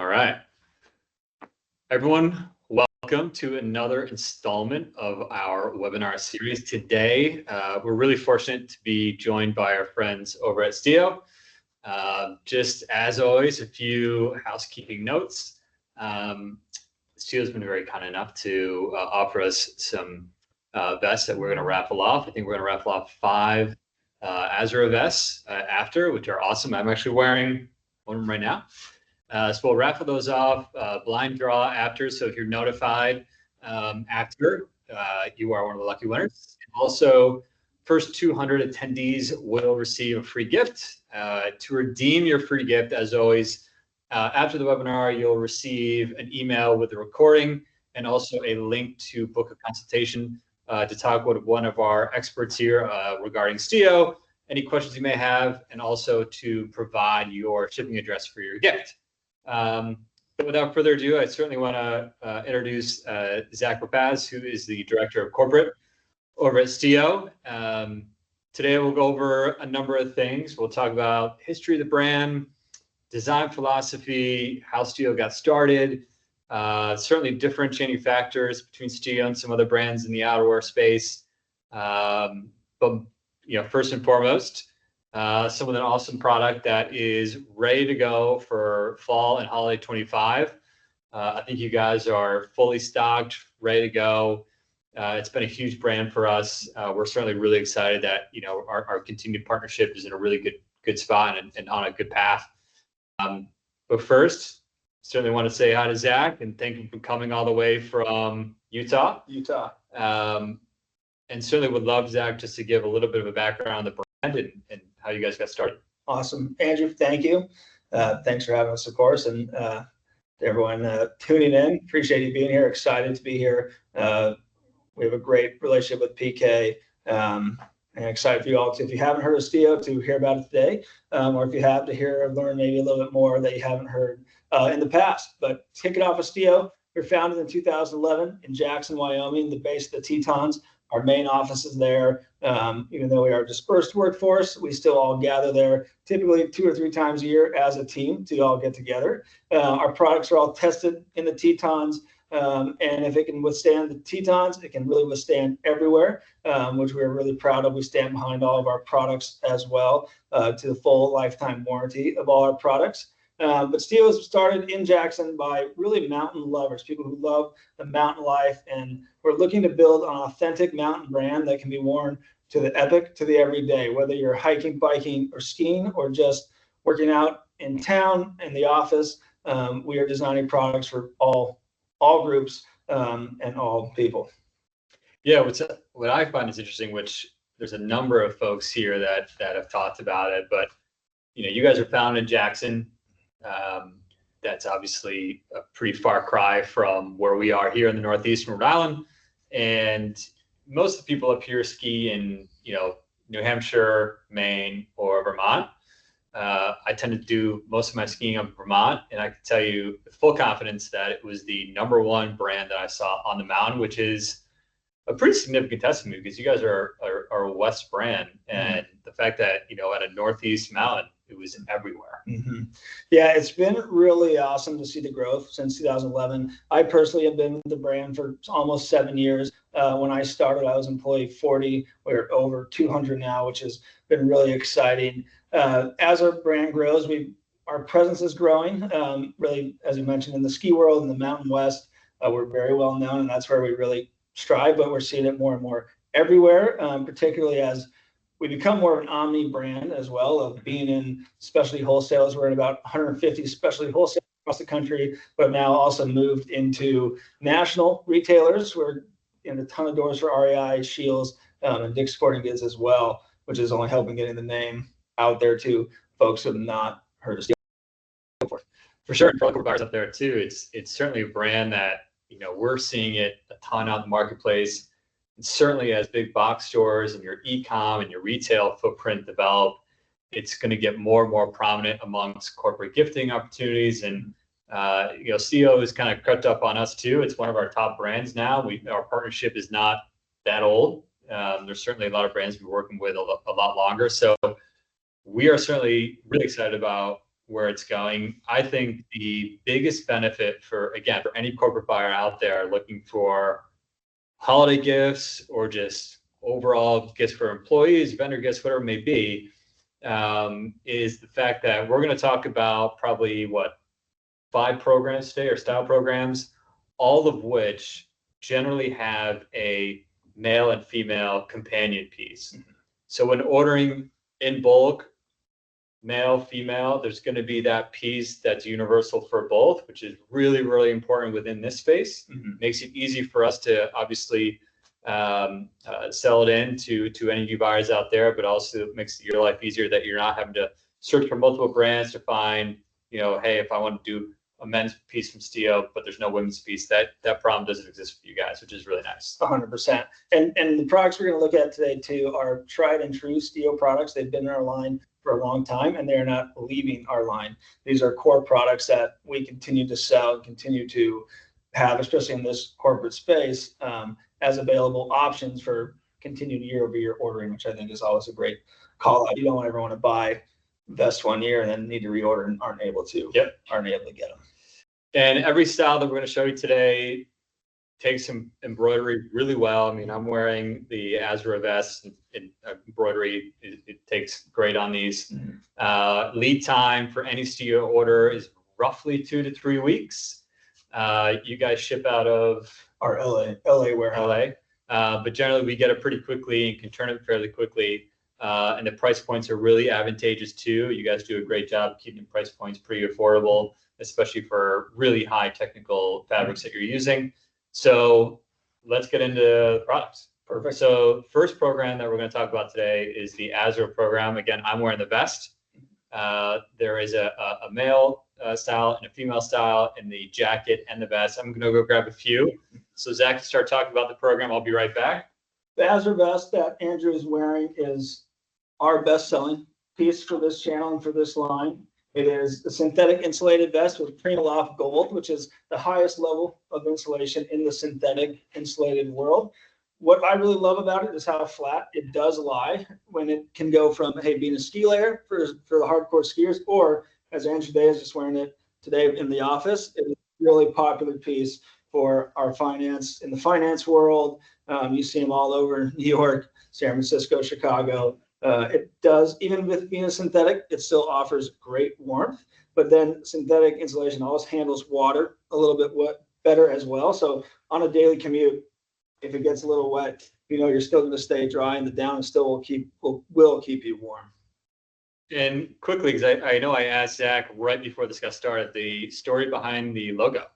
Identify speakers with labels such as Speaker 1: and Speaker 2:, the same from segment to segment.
Speaker 1: All right, everyone, welcome to another installment of our webinar series. Today, we're really fortunate to be joined by our friends over at Stio. Just as always, a few housekeeping notes. Stio has been very kind enough to offer us some vests that we're going to raffle off. I think we're going to raffle off 5 Azure vests after, which are awesome. I'm actually wearing one of them right now. So we'll raffle those off, blind draw after. So if you're notified after, you are one of the lucky winners. Also, first 200 attendees will receive a free gift. To redeem your free gift, as always, after the webinar, you'll receive an email with the recording and also a link to book a consultation to talk with one of our experts here regarding Stio, any questions you may have, and also to provide your shipping address for your gift. But without further ado, I certainly want to introduce Zach Rapaz, who is the Director of Corporate over at Stio. Today we'll go over a number of things. We'll talk about history of the brand, design philosophy, how Stio got started, certainly differentiating factors between Stio and some other brands in the outerwear space. But first and foremost, some of an awesome product that is ready to go for fall and holiday 25. I think you guys are fully stocked, ready to go. It's been a huge brand for us. We're certainly really excited that our continued partnership is in a really good spot and on a good path. But first, certainly want to say hi to Zach and thank him for coming all the way from Utah. And certainly would love, Zach, just to give a little bit of a background on the brand and how you guys got started.
Speaker 2: Awesome. Andrew, thank you. Thanks for having us, of course. And to everyone tuning in, appreciate you being here. Excited to be here. We have a great relationship with PK. And excited for you all to, if you haven't heard of Stio, to hear about it today. Or if you have, to hear or learn maybe a little bit more that you haven't heard in the past. But to kick it off with Stio, we were founded in 2011 in Jackson, Wyoming, the base of the Tetons. Our main office is there. Even though we are a dispersed workforce, we still all gather there typically 2 or 3 times a year as a team to all get together. Our products are all tested in the Tetons, and if it can withstand the Tetons, it can really withstand everywhere, which we're really proud of. We stand behind all of our products as well, to the full lifetime warranty of all our products. But Stio was started in Jackson by really mountain lovers, people who love the mountain life, and we're looking to build an authentic mountain brand that can be worn to the epic, to the everyday, whether you're hiking, biking, or skiing, or just working out in town, in the office. We are designing products for all groups and all people.
Speaker 1: Yeah, what I find is interesting, which there's a number of folks here that have talked about it, but you guys are founded in Jackson. That's obviously a pretty far cry from where we are here in the Northeast from Rhode Island. And most of the people up here ski in, New Hampshire, Maine, or Vermont. I tend to do most of my skiing up in Vermont, and I can tell you with full confidence that it was the #1 brand that I saw on the mountain, which is a pretty significant testament because you guys are a West brand, and the fact that at a Northeast mountain, it was everywhere.
Speaker 2: Mm-hmm. Yeah, it's been really awesome to see the growth since 2011. I personally have been with the brand for almost 7 years. When I started, I was employee 40. We're over 200 now, which has been really exciting. As our brand grows, our presence is growing. Really, as you mentioned, in the ski world, in the Mountain West, we're very well known, and that's where we really strive. But we're seeing it more and more everywhere, particularly as we become more of an omni brand as well, of being in specialty wholesalers. We're in about 150 specialty wholesalers across the country, but now also moved into national retailers. We're in a ton of doors for REI, Shields, and Dick's Sporting Goods as well, which is only helping getting the name out there to folks who have not heard of Stio before.
Speaker 1: For sure, for bars up there too. It's certainly a brand that we're seeing it a ton out in the marketplace. Certainly as big box stores and your e-com and your retail footprint develop, it's going to get more and more prominent amongst corporate gifting opportunities. And Stio has kind of crept up on us too. It's one of our top brands now. Our partnership is not that old. There's certainly a lot of brands we're working with a lot longer. So we are certainly really excited about where it's going. I think the biggest benefit for any corporate buyer out there looking for holiday gifts or just overall gifts for employees, vendor gifts, whatever it may be, is the fact that we're going to talk about probably 5 programs today, or style programs, all of which generally have a male and female companion piece. So when ordering in bulk, male, female, there's going to be that piece that's universal for both, which is really, really important within this space. Makes it easy for us to obviously sell it in to any of you buyers out there, but also makes your life easier that you're not having to search for multiple brands to find, hey, if I want to do a men's piece from Stio, but there's no women's piece, that problem doesn't exist for you guys, which is really nice.
Speaker 2: 100%. And the products we're going to look at today too are tried and true Stio products. They've been in our line for a long time, and they're not leaving our line. These are core products that we continue to sell and continue to have, especially in this corporate space, as available options for continued year-over-year ordering, which I think is always a great call out. You don't ever want to buy vest one year and then need to reorder and aren't able to get them.
Speaker 1: And every style that we're going to show you today takes some embroidery really well. I mean, I'm wearing the Azura vest, and embroidery, it takes great on these. Lead time for any Stio order is roughly 2 to 3 weeks. You guys ship out of
Speaker 2: our LA warehouse.
Speaker 1: But generally we get it pretty quickly and can turn it fairly quickly. And the price points are really advantageous too. You guys do a great job keeping price points pretty affordable, especially for really high technical fabrics that you're using. So let's get into the products.
Speaker 2: Perfect.
Speaker 1: So first program that we're going to talk about today is the Azura program. Again, I'm wearing the vest. There is a male style and a female style in the jacket and the vest. I'm going to go grab a few. So Zach can start talking about the program. I'll be right back.
Speaker 2: The Azura vest that Andrew is wearing is our best-selling piece for this channel and for this line. It is a synthetic insulated vest with Primaloft Gold, which is the highest level of insulation in the synthetic insulated world. What I really love about it is how flat it does lie, when it can go from, hey, being a ski layer for the hardcore skiers, or as Andrew Day is just wearing it today in the office. It is a really popular piece for our finance, in the finance world. You see them all over New York, San Francisco, Chicago. It does, even with being a synthetic, it still offers great warmth, but then synthetic insulation always handles water a little bit better as well. So on a daily commute, if it gets a little wet, you're still going to stay dry, and the down still will keep you warm.
Speaker 1: And quickly, because I know I asked Zach right before this got started, the story behind the logo.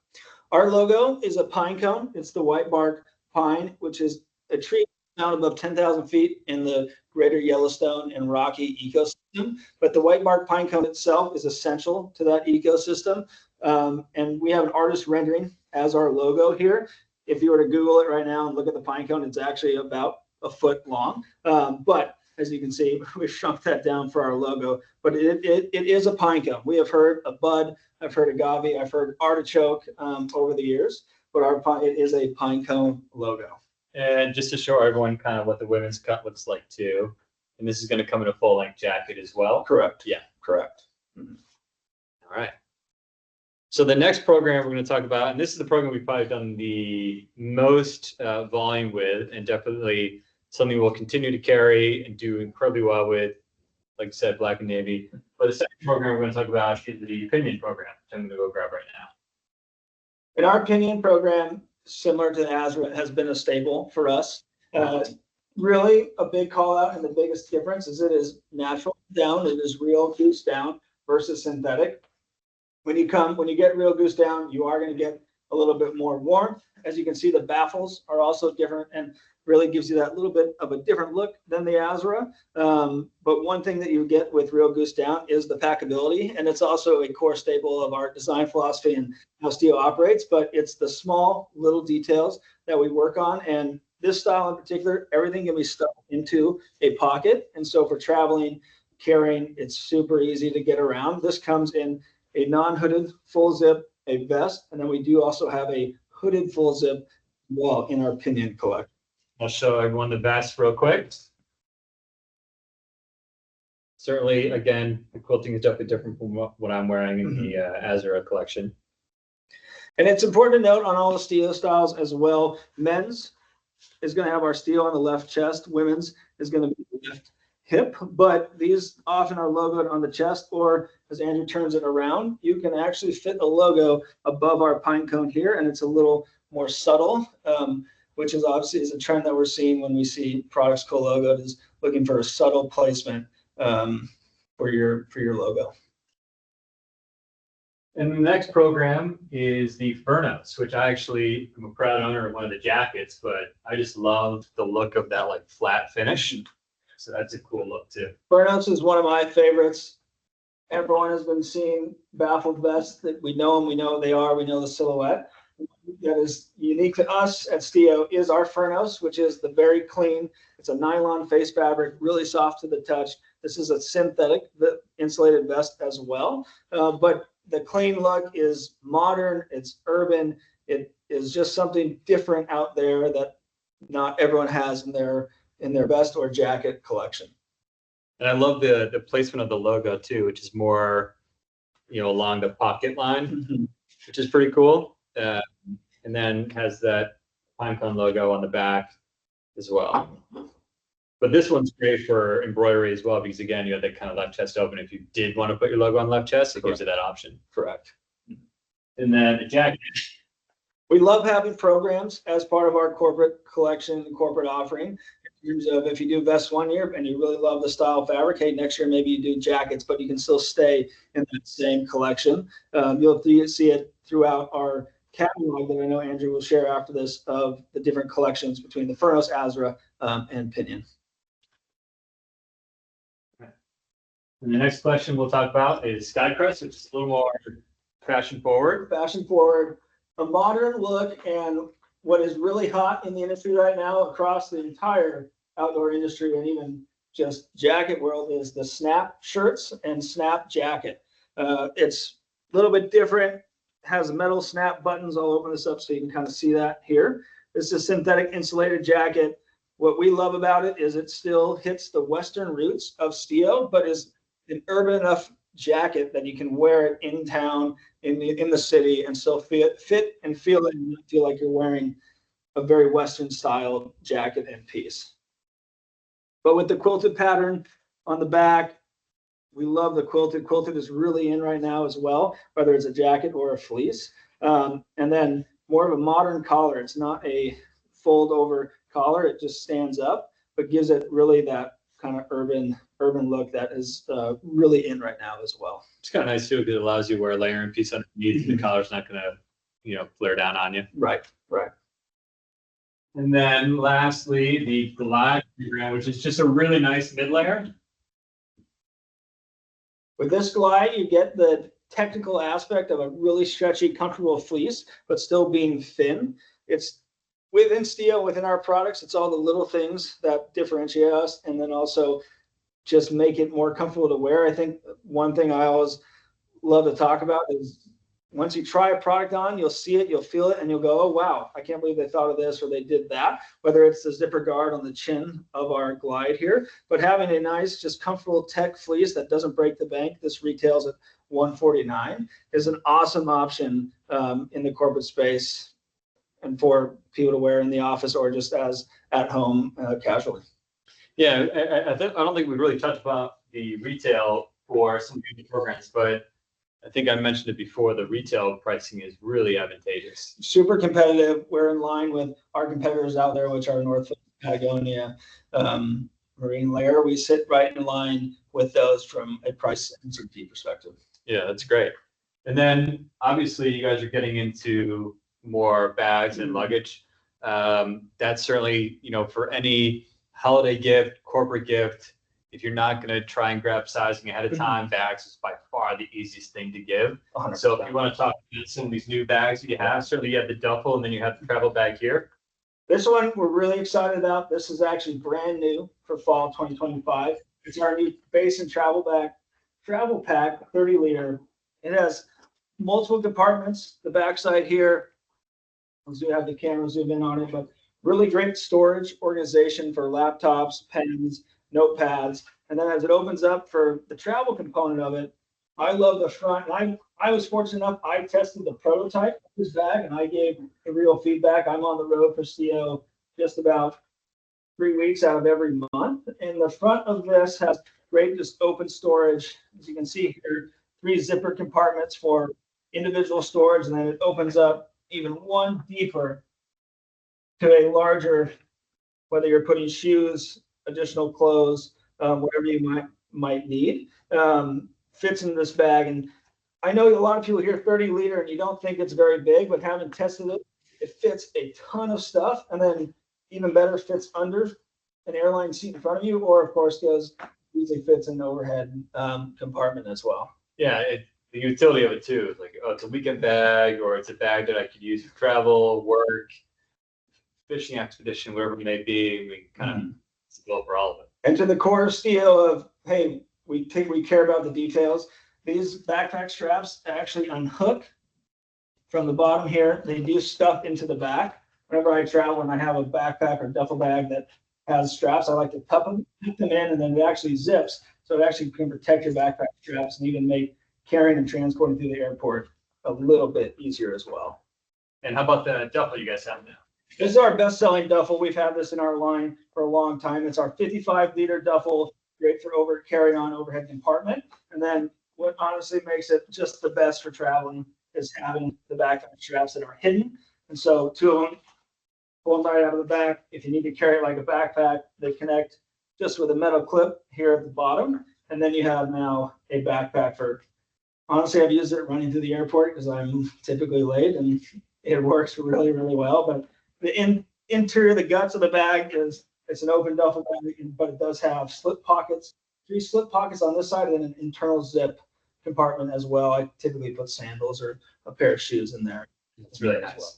Speaker 2: Our logo is a pine cone. It's the white bark pine, which is a tree found above 10,000 feet in the greater Yellowstone and Rocky ecosystem. But the white bark pine cone itself is essential to that ecosystem. And we have an artist rendering as our logo here. If you were to Google it right now and look at the pine cone, it's actually about a foot long. But as you can see, we've shrunk that down for our logo. But it is a pine cone. We have heard a bud, I've heard agave, I've heard artichoke over the years, but it is a pine cone logo.
Speaker 1: And just to show everyone kind of what the women's cut looks like too, and this is going to come in a full-length jacket as well.
Speaker 2: Correct.
Speaker 1: Yeah.
Speaker 2: Correct.
Speaker 1: All right. So the next program we're going to talk about, and this is the program we've probably done the most volume with, and definitely something we'll continue to carry and do incredibly well with, like I said, Black and Navy. But the second program we're going to talk about is the Opinion program, which I'm going to go grab right now.
Speaker 2: And our Opinion program, similar to Azura, has been a staple for us. Really a big call out, and the biggest difference is it is natural down. It is real goose down versus synthetic. When you get real goose down, you are going to get a little bit more warmth. As you can see, the baffles are also different and really gives you that little bit of a different look than the Azura. But one thing that you get with real goose down is the packability, and it's also a core staple of our design philosophy and how Stio operates. But it's the small little details that we work on, and this style in particular, everything can be stuffed into a pocket. And so for traveling, carrying, it's super easy to get around. This comes in a non-hooded full zip, a vest, and then we do also have a hooded full zip wall in our Opinion collection. I'll
Speaker 1: show everyone the vest real quick. certainly, again, the quilting is definitely different from what I'm wearing in the Azura collection.
Speaker 2: And it's important to note on all the Stio styles as well, men's is going to have our Stio on the left chest, women's is going to be the left hip, but these often are logoed on the chest, or as Andrew turns it around, you can actually fit a logo above our pine cone here, and it's a little more subtle, which is obviously is a trend that we're seeing when we see products co-logoed, is looking for a subtle placement for your logo.
Speaker 1: And the next program is the Furnos, which I actually am a proud owner of one of the jackets, but I just love the look of that like flat finish. So that's a cool look too.
Speaker 2: Furnos is one of my favorites. Everyone has been seeing baffled vests that we know them, we know what they are, we know the silhouette. That is unique to us at Stio is our Furnos, which is the very clean. It's a nylon face fabric, really soft to the touch. This is a synthetic insulated vest as well, but the clean look is modern, it's urban, it is just something different out there that not everyone has in their vest or jacket collection.
Speaker 1: And I love the placement of the logo too, which is more, along the pocket line, which is pretty cool. And then has that pinecone logo on the back as well. But this one's great for embroidery as well, because again, you have that kind of left chest open. If you did want to put your logo on the left chest, it gives you that option.
Speaker 2: Correct.
Speaker 1: And then the jacket.
Speaker 2: We love having programs as part of our corporate collection, corporate offering. In terms of if you do vests one year and you really love the style fabric, hey, next year maybe you do jackets, but you can still stay in that same collection. You'll see it throughout our catalog that I know Andrew will share after this of the different collections between the Furnos, Azura, and Pinion.
Speaker 1: And the next question we'll talk about is Skycrest, which is a little more fashion forward.
Speaker 2: Fashion forward, a modern look, and what is really hot in the industry right now across the entire outdoor industry and even just jacket world is the snap shirts and snap jacket. It's a little bit different, has metal snap buttons. I'll open this up so you can kind of see that here. This is a synthetic insulated jacket. What we love about it is it still hits the Western roots of Stio, but is an urban enough jacket that you can wear it in town, in the city, and still fit and feel it, and not feel like you're wearing a very Western style jacket and piece. But with the quilted pattern on the back, we love the quilted. Quilted is really in right now as well, whether it's a jacket or a fleece. And then more of a modern collar. It's not a fold over collar. It just stands up, but gives it really that kind of urban look that is really in right now as well.
Speaker 1: It's kind of nice too, because it allows you to wear a layering piece underneath. The collar's not going to, flare down on you.
Speaker 2: Right.
Speaker 1: And then lastly, the Glide program, which is just a really nice mid layer.
Speaker 2: With this Glide, you get the technical aspect of a really stretchy, comfortable fleece, but still being thin. It's within Stio, within our products, it's all the little things that differentiate us, and then also just make it more comfortable to wear. I think one thing I always love to talk about is once you try a product on, you'll see it, you'll feel it, and you'll go, oh, wow, I can't believe they thought of this or they did that, whether it's the zipper guard on the chin of our Glide here, but having a nice, just comfortable tech fleece that doesn't break the bank. This retails at $149 is an awesome option in the corporate space and for people to wear in the office or just as at home casually.
Speaker 1: Yeah, I don't think we really touched about the retail for some of the programs, but I think I mentioned it before, the retail pricing is really advantageous.
Speaker 2: Super competitive. We're in line with our competitors out there, which are North Face, Patagonia, Marine Layer. We sit right in line with those from a price and certainty perspective.
Speaker 1: Yeah, that's great. And then obviously you guys are getting into more bags and luggage. That's certainly, for any holiday gift, corporate gift, if you're not going to try and grab sizing ahead of time, bags is by far the easiest thing to give.
Speaker 2: 100%.
Speaker 1: So if you want to talk about some of these new bags that you have, certainly you have the duffel and then you have the travel bag here.
Speaker 2: This one we're really excited about. This is actually brand new for fall 2025. It's our new base and travel pack, 30 liter. It has multiple compartments. The backside here, as we have the camera zoom in on it, but really great storage organization for laptops, pens, notepads. And then as it opens up for the travel component of it, I love the front. And I was fortunate enough, I tested the prototype of this bag and I gave the real feedback. I'm on the road for Stio just about 3 weeks out of every month. And the front of this has great just open storage. As you can see here, 3 zipper compartments for individual storage, and then it opens up even one deeper to a larger, whether you're putting shoes, additional clothes, whatever you might need, fits in this bag. And I know a lot of people hear 30-liter and you don't think it's very big, but having tested it, it fits a ton of stuff, and then even better, fits under an airline seat in front of you, or of course easily fits in the overhead compartment as well.
Speaker 1: Yeah, the utility of it too. It's like, oh, it's a weekend bag, or it's a bag that I could use for travel, work, fishing expedition, wherever it may be. We kind of go for all of it.
Speaker 2: And to the core Stio of, hey, we care about the details. These backpack straps actually unhook from the bottom here. They do stuff into the back. Whenever I travel and I have a backpack or duffel bag that has straps, I like to tuck them in, and then it actually zips. So it actually can protect your backpack straps and even make carrying and transporting through the airport a little bit easier as well.
Speaker 1: And how about the duffel you guys have now?
Speaker 2: This is our best-selling duffel. We've had this in our line for a long time. It's our 55-liter duffel, great for carry-on overhead compartment. And then what honestly makes it just the best for traveling is having the backpack straps that are hidden. And so 2 of them pull them right out of the back. If you need to carry it like a backpack, they connect just with a metal clip here at the bottom. And then you have now a backpack for, honestly, I've used it running through the airport because I'm typically late, and it works really, really well. But the interior, the guts of the bag it's an open duffel bag, but it does have slip pockets, 3 slip pockets on this side, and then an internal zip compartment as well. I typically put sandals or a pair of shoes in there.
Speaker 1: It's really nice.
Speaker 2: Well.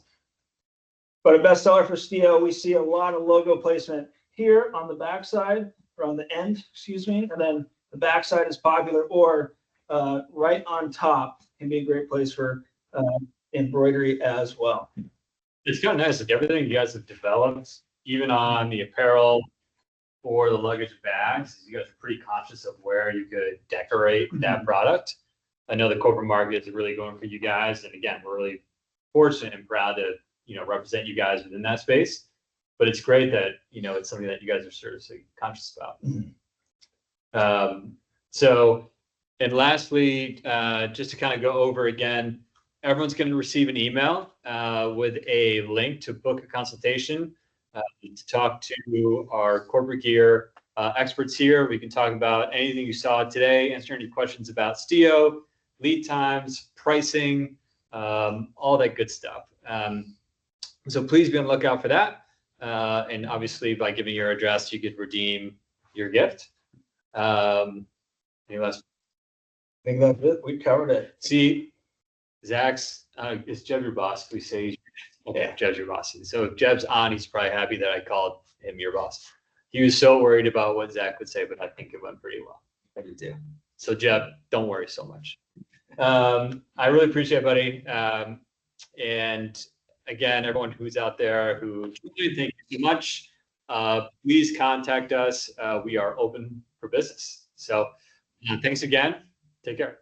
Speaker 2: But a bestseller for Stio, we see a lot of logo placement here on the backside, or on the end, excuse me, and then the backside is popular, or right on top can be a great place for embroidery as well.
Speaker 1: It's kind of nice, like everything you guys have developed, even on the apparel or the luggage bags, you guys are pretty conscious of where you could decorate that product. I know the corporate market is really going for you guys, and again, we're really fortunate and proud to represent you guys within that space. But it's great that it's something that you guys are seriously conscious about. So, and lastly, just to kind of go over again, everyone's going to receive an email with a link to book a consultation to talk to our corporate gear experts here. We can talk about anything you saw today, answer any questions about Stio, lead times, pricing, all that good stuff. So please be on the lookout for that. And obviously, by giving your address, you could redeem your gift. Any last?
Speaker 2: I think that's it. We covered it.
Speaker 1: See, Zach's is Jeb your boss? We say, okay, yeah. Jeb's your boss. So if Jeb's on, he's probably happy that I called him your boss. He was so worried about what Zach would say, but I think it went pretty well.
Speaker 2: I do too.
Speaker 1: So Jeb, don't worry so much. I really appreciate it, buddy. And again, everyone who's out there who really thank you so much, please contact us. We are open for business. So thanks again. Take care.